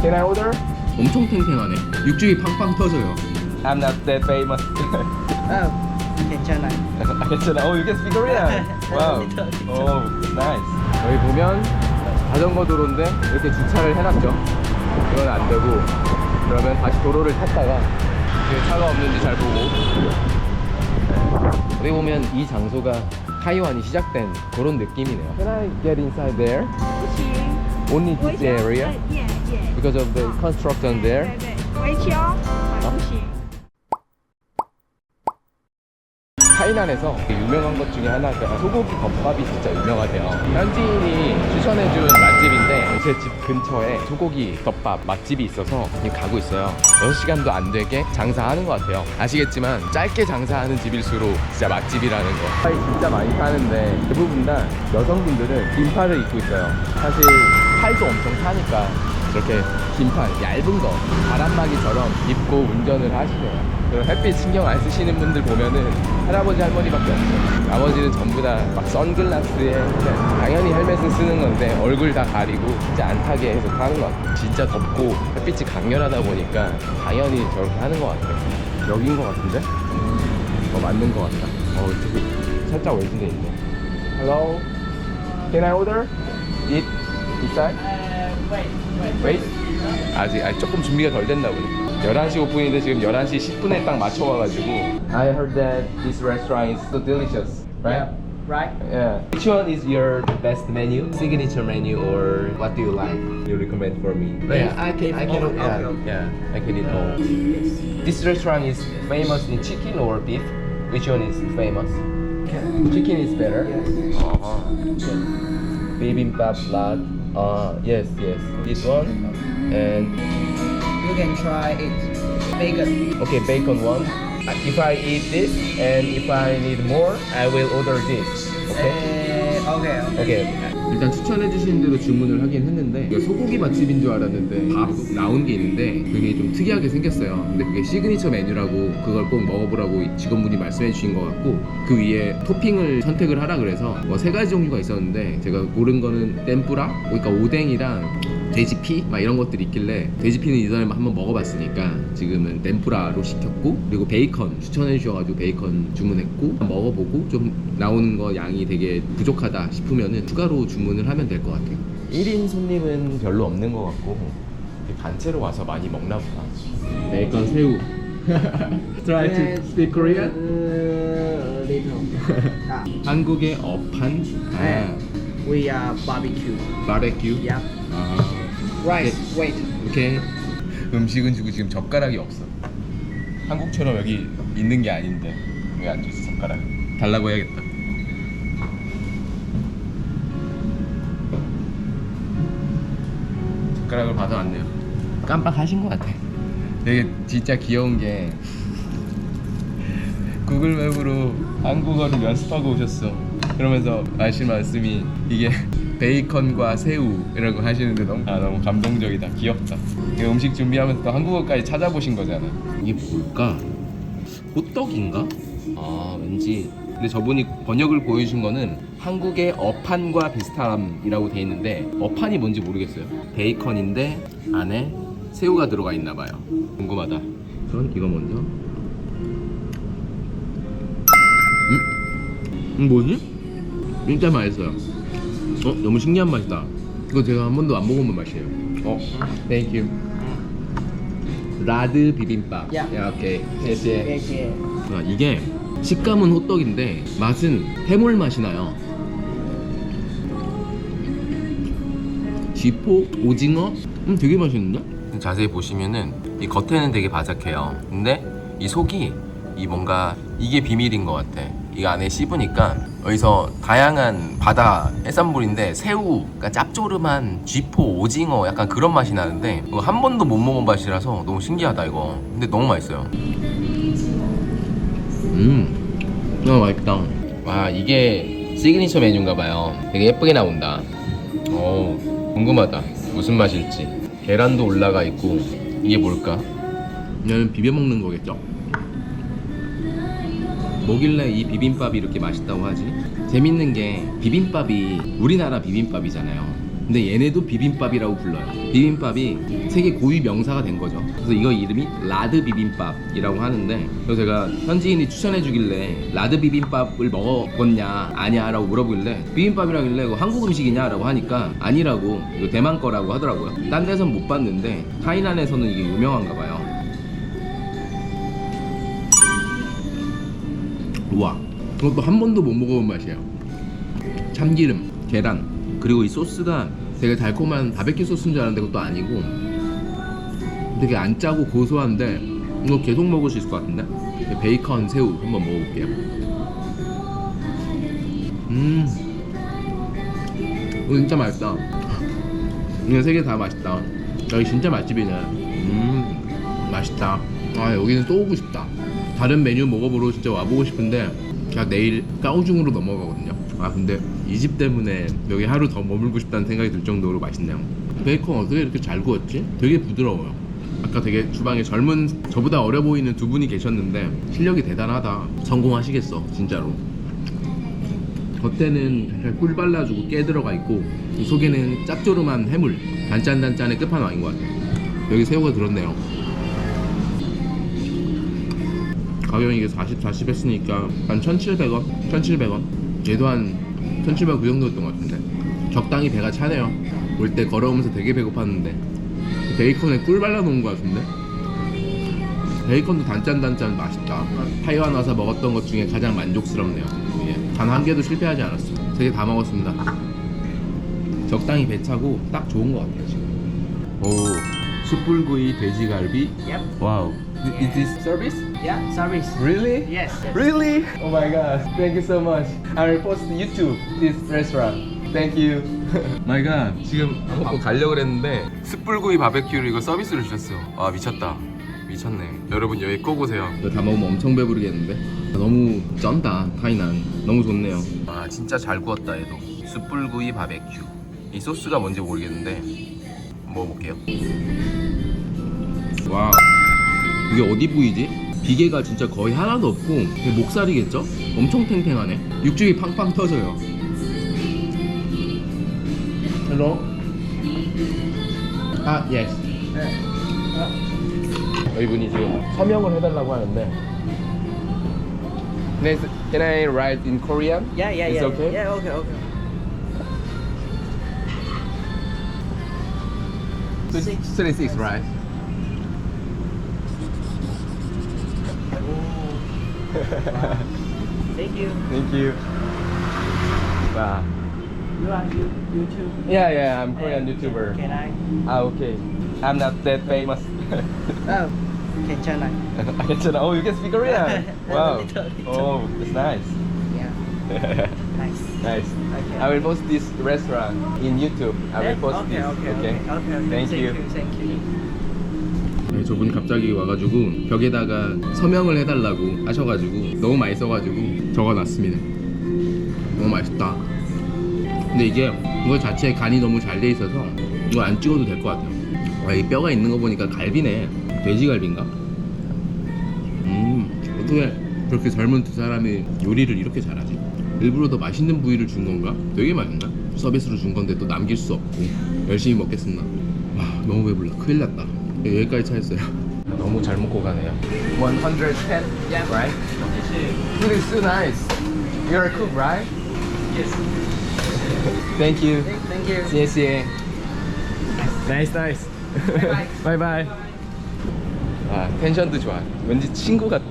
Can I order? 엄청 탱탱하네. 육즙이 팡팡 터져요. I'm not that famous. 괜찮아요. 괜찮아. Oh, you can speak Korean. Wow. Oh, nice. 여기 보면 자전거 도로인데 이렇게 주차를 해놨죠. 이건 안 되고 그러면 다시 도로를 탔다가 뒤에 차가 없는지 잘 보고. 어디 보면 이 장소가 타이완이 시작된 그런 느낌이네요. Can I get inside there? Only this area? Because of the construction there? 타이난에서 유명한 것 중에 하나가 소고기 덮밥이 진짜 유명하대요. 현지인이 추천해준 맛집인데 제 집 근처에 소고기 덮밥 맛집이 있어서 지금 가고 있어요. 6시간도 안 되게 장사하는 것 같아요. 아시겠지만 짧게 장사하는 집일수록 진짜 맛집이라는 거. 타이 진짜 많이 타는데 대부분 다 여성분들은 긴팔을 입고 있어요. 사실 팔도 엄청 타니까 이렇게 긴팔 얇은 거 바람막이처럼 입고 운전을 하시네요. 그리고 햇빛 신경 안 쓰시는 분들 보면은 할아버지 할머니밖에 없어요. 나머지는 전부 다 막 선글라스에 당연히 헬멧을 쓰는 건데 얼굴 다 가리고 진짜 안 타게 해서 타는 것 같아요. 진짜 덥고 햇빛이 강렬하다 보니까 당연히 저렇게 하는 것 같아요. 여기인 것 같은데? 맞는 것 같다. 되게 살짝 외진에 있네. Hello? Can I order? Eat? Inside? Wait? 아직 조금 준비가 덜 됐나 보네. 11시 오픈인데 지금 11시 10분에 딱 맞춰와가지고 I heard that this restaurant is so delicious, right? Right? Yeah. Which one is your best menu? Signature menu or what do you like? You recommend for me? Yeah, I can I all. I can eat all. This restaurant is famous in chicken or beef? Which one is famous? Chicken is better? Yes. Bibimbap blood. Yes. This one and You can try it. Bacon. okay, bacon one. If I eat this and if I need more, I will order this. Okay? Okay. Okay. 일단 추천해주신 대로 주문을 하긴 했는데 이거 소고기 맛집인 줄 알았는데 밥 나온 게 있는데 그게 좀 특이하게 생겼어요. 근데 그게 시그니처 메뉴라고 그걸 꼭 먹어보라고 직원분이 말씀해 주신 것 같고 그 위에 토핑을 선택을 하라 그래서 뭐 3가지 종류가 있었는데 제가 고른 거는 템뿌라, 그러니까 오뎅이랑 돼지피 막 이런 것들이 있길래 돼지피는 이전에 한번 먹어봤으니까 지금은 템뿌라로 시켰고 그리고 베이컨 추천해 주셔가지고 베이컨 주문했고 먹어보고 좀 나오는 거 양이 되게 부족하다 싶으면은 추가로 주문을 하면 될 것 같아요. 1인 손님은 별로 없는 것 같고 단체로 와서 많이 먹나 보다. 베이컨 새우. Try to speak Korean? Little. 한국의 어판. We are barbecue. 바베큐. Yep. Rice. Wait. 오케이. 음식은 주고 지금 젓가락이 없어. 한국처럼 여기 있는 게 아닌데 왜 안 줬어 젓가락? 달라고 해야겠다. 젓가락을 받아왔네요. 깜빡하신 것 같아. 되게 진짜 귀여운 게 구글맵으로 한국어를 연습하고 오셨어. 그러면서 하신 말씀이 이게 베이컨과 새우라고 하시는데 너무 감동적이다. 귀엽다. 음식 준비하면서 또 한국어까지 찾아보신 거잖아. 이게 뭘까? 호떡인가? 왠지. 근데 저분이 번역을 보여주신 거는 한국의 어판과 비슷함이라고 돼 있는데 어판이 뭔지 모르겠어요. 베이컨인데 안에 새우가 들어가 있나 봐요. 궁금하다. 우선 이거 먼저. 뭐지? 진짜 맛있어요. 너무 신기한 맛이다. 이거 제가 한 번도 안 먹어본 맛이에요. thank you. 라드 비빔밥. Yeah. 오케이.谢谢. Okay. 이게 식감은 호떡인데 맛은 해물 맛이 나요. 쥐포, 오징어? 되게 맛있는데? 자세히 보시면은 이 겉에는 되게 바삭해요. 근데 이 속이 뭔가 이게 비밀인 것 같아. 이 안에 씹으니까 여기서 다양한 바다 해산물인데 새우, 그러니까 짭조름한 쥐포, 오징어 약간 그런 맛이 나는데 이거 한 번도 못 먹은 맛이라서 너무 신기하다 이거. 근데 너무 맛있어요. 너무 맛있다. 와, 이게 시그니처 메뉴인가 봐요. 되게 예쁘게 나온다. 궁금하다. 무슨 맛일지. 계란도 올라가 있고 이게 뭘까? 얘는 비벼 먹는 거겠죠? 뭐길래 이 비빔밥이 이렇게 맛있다고 하지? 재밌는 게 비빔밥이 우리나라 비빔밥이잖아요. 근데 얘네도 비빔밥이라고 불러요. 비빔밥이 세계 고유 명사가 된 거죠. 그래서 이거 이름이 라드 비빔밥이라고 하는데, 그래서 제가 현지인이 추천해 주길래 라드 비빔밥을 먹어봤냐 아냐 라고 물어보길래 비빔밥이라길래 이거 한국 음식이냐 라고 하니까 아니라고, 이거 대만 거라고 하더라고요. 딴 데선 못 봤는데 타이난에서는 이게 유명한가 봐요. 우와, 이것도 한 번도 못 먹어본 맛이에요. 참기름, 계란, 그리고 이 소스가 되게 달콤한 바베큐 소스인 줄 알았는데 그것도 아니고 되게 안 짜고 고소한데 이거 계속 먹을 수 있을 것 같은데? 베이컨, 새우 한번 먹어볼게요. 이거 진짜 맛있다. 이거 세 개 다 맛있다. 여기 진짜 맛집이네. 맛있다. 아, 여기는 또 오고 싶다. 다른 메뉴 먹어보러 진짜 와보고 싶은데 제가 내일 까오중으로 넘어가거든요. 아, 근데 이 집 때문에 여기 하루 더 머물고 싶다는 생각이 들 정도로 맛있네요. 베이컨 어떻게 이렇게 잘 구웠지? 되게 부드러워요. 아까 되게 주방에 젊은, 저보다 어려 보이는 두 분이 계셨는데 실력이 대단하다. 성공하시겠어 진짜로. 겉에는 약간 꿀 발라주고 깨 들어가 있고 이 속에는 짭조름한 해물, 단짠단짠의 끝판왕인 것 같아요. 여기 새우가 들었네요. 가격이 이게 40 했으니까 한 1,700원? 1,700원? 얘도 한 1,700원 그 정도였던 것 같은데 적당히 배가 차네요. 올 때 걸어오면서 되게 배고팠는데 베이컨에 꿀 발라놓은 것 같은데 베이컨도 단짠단짠 맛있다. 타이완 와서 먹었던 것 중에 가장 만족스럽네요. 단 한 개도 실패하지 않았어. 3개 다 먹었습니다. 적당히 배 차고 딱 좋은 것 같아요 지금. 오, 숯불구이 돼지갈비. Yep. 와우. Is this service? Yeah, service. Really? Yes. Really? Oh my god. Thank you so much. I will post to YouTube this restaurant. Thank you. My God. 지금 먹고 가려고 그랬는데 숯불구이 바베큐를 이거 서비스로 주셨어. 와, 미쳤다. 미쳤네. 여러분 여기 꼭 오세요. 이거 다 먹으면 엄청 배부르겠는데? 너무 쩐다 타이난. 너무 좋네요. 아, 진짜 잘 구웠다 얘도. 숯불구이 바베큐. 이 소스가 뭔지 모르겠는데 먹어볼게요. 와, 이게 어디 부위지? 비계가 진짜 거의 하나도 없고 이게 목살이겠죠? 엄청 탱탱하네. 육즙이 팡팡 터져요. Hello? 아, yes. 이분이 지금 서명을 해달라고 하는데. Can I write in Korean? Yeah, yeah, It's yeah. okay? Yeah, okay, okay. 36, right? Thank you. Thank you. Wow. You are YouTube. Yeah, I'm Korean YouTuber. Can I? Ah, okay. I'm not that famous. Oh, 괜찮아. 괜찮아. Oh, you can speak Korean. Wow. Little. Oh, that's nice. Yeah. Nice. Nice. Okay. I will post this restaurant in YouTube. I will post okay, this. okay. Thank you. Thank you. 네, 저분이 갑자기 와가지고 벽에다가 서명을 해달라고 하셔가지고 너무 맛있어가지고 적어놨습니다. 너무 맛있다. 근데 이게 이거 자체에 간이 너무 잘 돼 있어서 이거 안 찍어도 될 것 같아요. 와, 이 뼈가 있는 거 보니까 갈비네. 돼지갈비인가? 어떻게 그렇게 젊은 두 사람이 요리를 이렇게 잘하지? 일부러 더 맛있는 부위를 준 건가? 되게 맛있나? 서비스로 준 건데 또 남길 수 없고 열심히 먹겠습니다. 와, 너무 배불러. 큰일 났다. 여기까지 차였어요. 너무 잘 먹고 가네요. 110, Yeah. right? Food is so nice. You're a cook, right? Yes. Thank you. Thank you. 谢谢. Nice, nice. Bye. bye bye. 아, 텐션도 좋아. 왠지 친구 같다.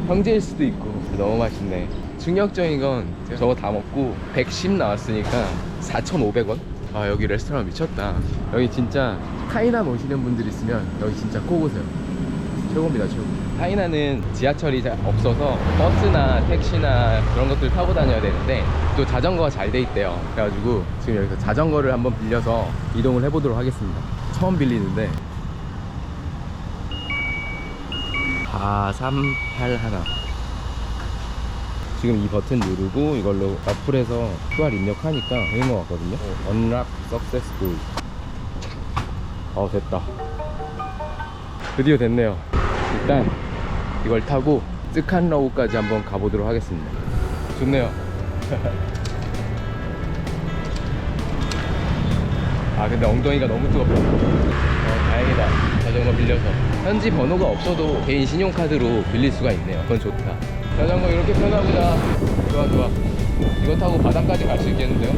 형제일 수도 있고. 너무 맛있네. 충격적인 건 저거 다 먹고 110 나왔으니까 4,500원? 아, 여기 레스토랑 미쳤다. 여기 진짜 타이난 오시는 분들 있으면 여기 진짜 꼭 오세요. 최고입니다, 최고. 타이난은 지하철이 잘 없어서 버스나 택시나 그런 것들 타고 다녀야 되는데 또 자전거가 잘 돼 있대요. 그래가지고 지금 여기서 자전거를 한번 빌려서 이동을 해보도록 하겠습니다. 처음 빌리는데 4381. 지금 이 버튼 누르고 이걸로 어플에서 QR 입력하니까 되는 것 같거든요. Unlock successful. 됐다. 드디어 됐네요. 일단 이걸 타고 쯔칸러우까지 한번 가보도록 하겠습니다. 좋네요. 아 근데 엉덩이가 너무 뜨겁다. 다행이다. 자전거 빌려서. 현지 번호가 없어도 개인 신용카드로 빌릴 수가 있네요. 그건 좋다. 자전거 이렇게 편하구나. 좋아 좋아. 이거 타고 바닷가까지 갈 수 있겠는데요?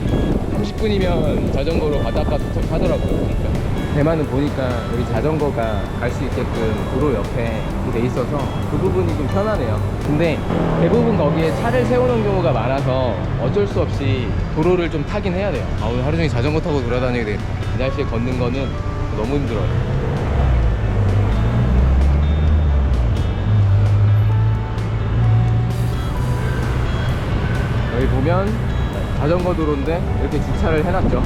30분이면 자전거로 바닷가 도착하더라고요. 그러니까. 대만은 보니까 여기 자전거가 갈 수 있게끔 도로 옆에 돼 있어서 그 부분이 좀 편하네요. 근데 대부분 거기에 차를 세우는 경우가 많아서 어쩔 수 없이 도로를 좀 타긴 해야 돼요. 아, 오늘 하루 종일 자전거 타고 돌아다니게 되겠다. 이 날씨에 걷는 거는 너무 힘들어요. 여기 보면 자전거 도로인데 이렇게 주차를 해놨죠.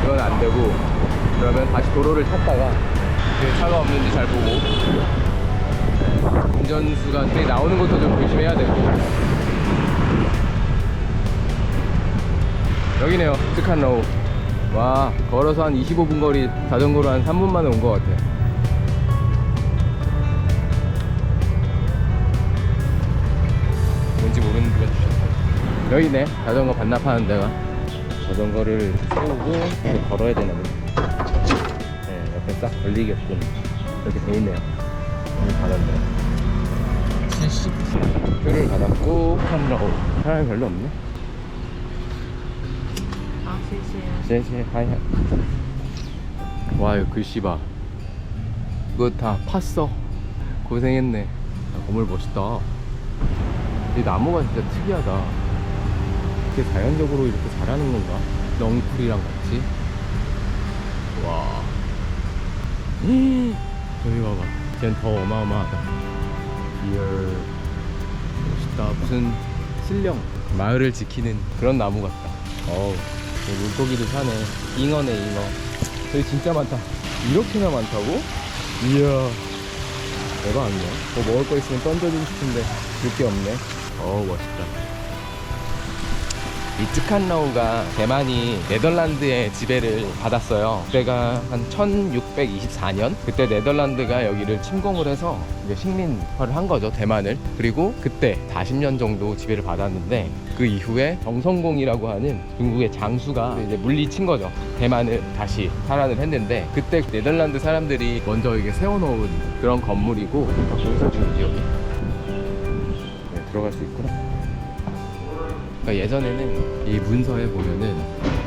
그건 안 되고, 그러면 다시 도로를 탔다가 차가 없는지 잘 보고, 운전수가 나오는 것도 좀 조심해야 되고. 여기네요, 스칸로우. 와, 걸어서 한 25분 거리, 자전거로 한 3분 만에 온 것 같아요. 뭔지 모르는 분가 주셨어요. 여기네, 자전거 반납하는 데가. 자전거를 세우고 이렇게 걸어야 되나 보네. 네, 옆에 싹 걸리게끔 이렇게 돼 있네요. 여기 받았네요. 70. 표를 받았고, 칸로우. 사람이 별로 없네. 아, 쎄쎄, 하이. 와, 이거 글씨 봐. 이거 다 팠어. 고생했네. 야, 건물 멋있다. 이 나무가 진짜 특이하다. 이렇게 자연적으로 이렇게 자라는 건가? 넝쿨이랑 같이. 와. 여기 봐봐. 쟤는 더 어마어마하다. 리얼. 멋있다. 무슨 신령. 마을을 지키는 그런 나무 같다. 어우. 물고기도 사네. 잉어네, 잉어. 저기 진짜 많다. 이렇게나 많다고? 이야. 대박 아니야? 뭐 먹을 거 있으면 던져주고 싶은데 줄 게 없네. 어우, 멋있다. 이 츠칸라우가 대만이 네덜란드의 지배를 받았어요. 그때가 한 1624년? 그때 네덜란드가 여기를 침공을 해서 이제 식민화를 한 거죠, 대만을. 그리고 그때 40년 정도 지배를 받았는데, 그 이후에 정성공이라고 하는 중국의 장수가 이제 물리친 거죠. 대만을 다시 탈환을 했는데, 그때 네덜란드 사람들이 먼저 이게 세워놓은 그런 건물이고, 공사 중이지, 여기. 네, 들어갈 수 있구나. 그러니까 예전에는 이 문서에 보면은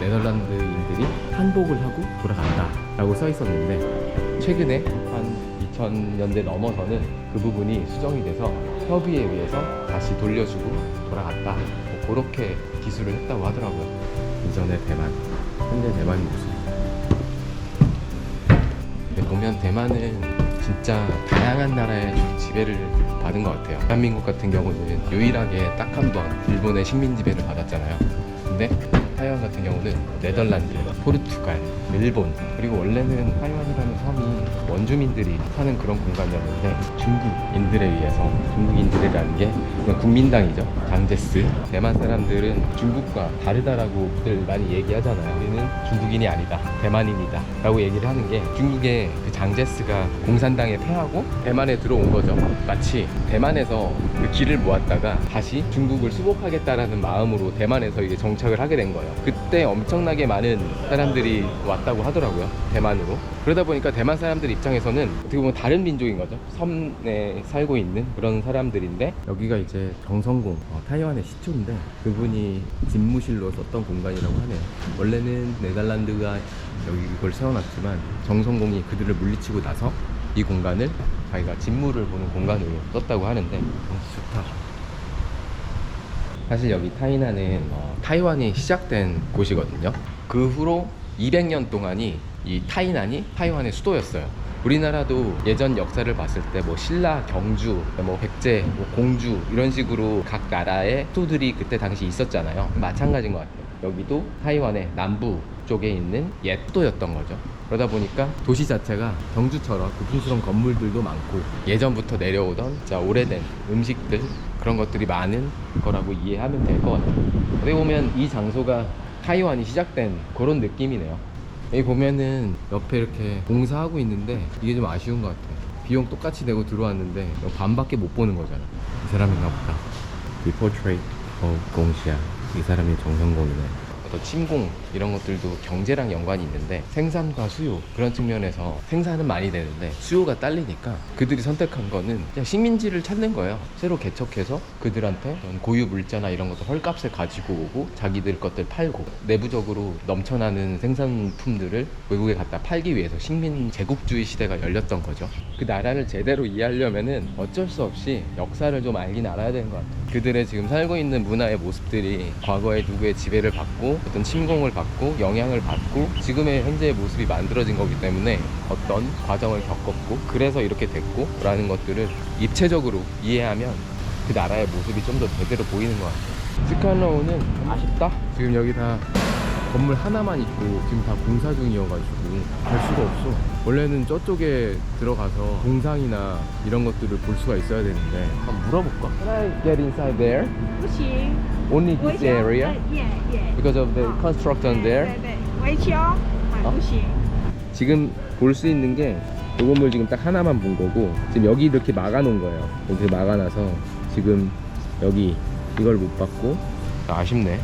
네덜란드인들이 항복을 하고 돌아간다 라고 써 있었는데, 최근에 한 2000년대 넘어서는 그 부분이 수정이 돼서 협의에 의해서 다시 돌려주고 돌아갔다, 뭐 그렇게 기술을 했다고 하더라고요. 이전의 대만, 현재 대만의 모습. 보면 대만은 진짜 다양한 나라의 지배를 받은 것 같아요. 대한민국 같은 경우는 유일하게 딱 한 번 일본의 식민 지배를 받았잖아요. 근데 타이완 같은 경우는 네덜란드, 포르투갈, 일본, 그리고 원래는 타이완이라는 섬이 원주민들이 사는 그런 공간이었는데, 중국인들에 의해서, 중국인들이라는 게 그냥 국민당이죠, 장제스. 대만 사람들은 중국과 다르다라고들 많이 얘기하잖아요. 우리는 중국인이 아니다, 대만인이다 라고 얘기를 하는 게, 중국의 그 장제스가 공산당에 패하고 대만에 들어온 거죠. 마치 대만에서 그 기를 모았다가 다시 중국을 수복하겠다라는 마음으로 대만에서 이제 정착을 하게 된 거예요. 그때 엄청나게 많은 사람들이 왔다고 하더라고요, 대만으로. 그러다 보니까 대만 사람들 입장에서는 어떻게 보면 다른 민족인 거죠. 섬에 살고 있는 그런 사람들인데, 여기가 이제 정성공, 타이완의 시초인데, 그분이 집무실로 썼던 공간이라고 하네요. 원래는 네덜란드가 여기 이걸 세워놨지만 정성공이 그들을 물리치고 나서 이 공간을 자기가 집무를 보는 공간으로 썼다고 하는데, 좋다. 사실 여기 타이난은 타이완이 시작된 곳이거든요. 그 후로 200년 동안이 이 타이난이 타이완의 수도였어요. 우리나라도 예전 역사를 봤을 때 뭐 신라, 경주, 뭐 백제, 뭐 공주 이런 식으로 각 나라의 수도들이 그때 당시 있었잖아요. 마찬가지인 것 같아요. 여기도 타이완의 남부 쪽에 있는 옛 수도였던 거죠. 그러다 보니까 도시 자체가 경주처럼 고풍스러운 건물들도 많고, 예전부터 내려오던 진짜 오래된 음식들, 그런 것들이 많은 거라고 이해하면 될 것 같아요. 어떻게 보면 이 장소가 타이완이 시작된 그런 느낌이네요. 여기 보면은 옆에 이렇게 공사하고 있는데, 이게 좀 아쉬운 것 같아요. 비용 똑같이 내고 들어왔는데 반밖에 못 보는 거잖아. 이 사람인가 보다. The Portrait of 공시야. 이 사람이 정성공이네. 또 침공 이런 것들도 경제랑 연관이 있는데 생산과 수요 그런 측면에서 생산은 많이 되는데 수요가 딸리니까 그들이 선택한 거는 그냥 식민지를 찾는 거예요. 새로 개척해서 그들한테 고유 물자나 이런 것들 헐값에 가지고 오고 자기들 것들 팔고 내부적으로 넘쳐나는 생산품들을 외국에 갖다 팔기 위해서 식민 제국주의 시대가 열렸던 거죠. 그 나라를 제대로 이해하려면은 어쩔 수 없이 역사를 좀 알긴 알아야 되는 것 같아요. 그들의 지금 살고 있는 문화의 모습들이 과거에 누구의 지배를 받고 어떤 침공을 받고 영향을 받고 지금의 현재의 모습이 만들어진 거기 때문에 어떤 과정을 겪었고 그래서 이렇게 됐고 라는 것들을 입체적으로 이해하면 그 나라의 모습이 좀 더 제대로 보이는 것 같아요. 스칼라오는 아쉽다. 지금 여기 다 건물 하나만 있고 지금 다 공사 중이어가지고 갈 수가 없어. 원래는 저쪽에 들어가서 동상이나 이런 것들을 볼 수가 있어야 되는데 한번 물어볼까? Can I get inside there? 不行， Only this area? yeah. Because of the construction there? 对，围墙，不行。 지금 볼 수 있는 게 이 건물 지금 딱 하나만 본 거고 지금 여기 이렇게 막아놓은 거예요. 이렇게 막아놔서 지금 여기 이걸 못 봤고 아쉽네.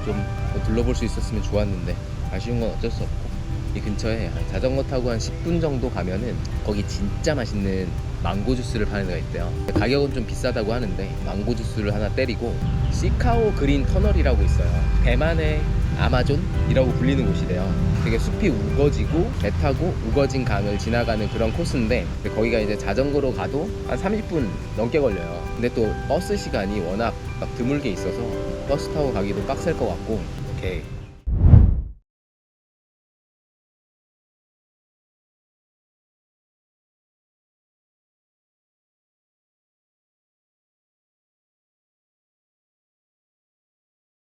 좀 둘러볼 수 있었으면 좋았는데 아쉬운 건 어쩔 수 없고 이 근처에 자전거 타고 한 10분 정도 가면은 거기 진짜 맛있는 망고 주스를 파는 데가 있대요. 가격은 좀 비싸다고 하는데 망고 주스를 하나 때리고 시카오 그린 터널이라고 있어요. 대만의 아마존이라고 불리는 곳이래요. 되게 숲이 우거지고 배 타고 우거진 강을 지나가는 그런 코스인데 거기가 이제 자전거로 가도 한 30분 넘게 걸려요. 근데 또 버스 시간이 워낙 막 드물게 있어서 버스 타고 가기도 빡셀 것 같고 이렇게